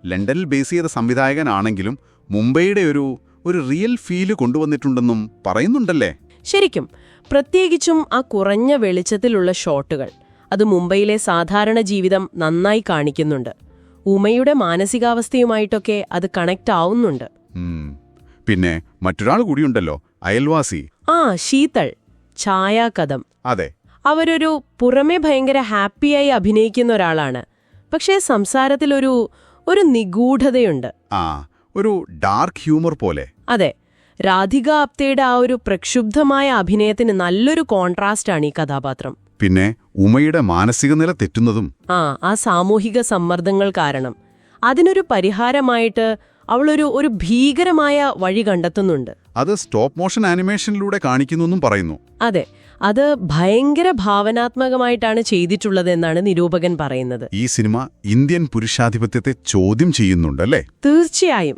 ലണ്ടനിൽ ബേസ് ചെയ്ത സംവിധായകനാണെങ്കിലും മുംബൈയുടെ ഒരു റിയൽ ഫീല് കൊണ്ടുവന്നിട്ടുണ്ടെന്നും പറയുന്നുണ്ടല്ലേ? ശരിക്കും, പ്രത്യേകിച്ചും ആ കുറഞ്ഞ വെളിച്ചത്തിലുള്ള ഷോട്ടുകൾ അത് മുംബൈയിലെ സാധാരണ ജീവിതം നന്നായി കാണിക്കുന്നുണ്ട്. ഉമയുടെ മാനസികാവസ്ഥയുമായിട്ടൊക്കെ അത് കണക്റ്റ് ആവുന്നുണ്ട്. പിന്നെ മറ്റൊരാൾ കൂടിയുണ്ടല്ലോ, അയൽവാസി. ശീതൾ, ഛായാകഥം. അതെ, അവരൊരു പുറമെ ഭയങ്കര ഹാപ്പിയായി അഭിനയിക്കുന്ന ഒരാളാണ്. പക്ഷേ സംസാരത്തിലൊരു നിഗൂഢതയുണ്ട്. ഒരു ഡാർക്ക് ഹ്യൂമർ പോലെ. അതെ, രാധിക ആപ്തയുടെ ആ ഒരു പ്രക്ഷുബ്ധമായ അഭിനയത്തിന് നല്ലൊരു കോൺട്രാസ്റ്റാണ് ഈ കഥാപാത്രം. പിന്നെ ഉമയുടെ മാനസിക നില തെറ്റുന്നതും ആ സാമൂഹിക സമ്മർദ്ദങ്ങൾ കാരണം അതിനൊരു പരിഹാരമായിട്ട് അവളൊരു ഭീകരമായ വഴി കണ്ടെത്തുന്നുണ്ട്. അത് സ്റ്റോപ്പ് മോഷൻ ആനിമേഷനിലൂടെ കാണിക്കുന്നെന്നും പറയുന്നു. അതെ, അത് ഭയങ്കര ഭാവനാത്മകമായിട്ടാണ് ചെയ്തിട്ടുള്ളതെന്നാണ് നിരൂപകൻ പറയുന്നത്. ഈ സിനിമ ഇന്ത്യൻ പുരുഷാധിപത്യത്തെ ചോദ്യം ചെയ്യുന്നുണ്ടല്ലേ? തീർച്ചയായും.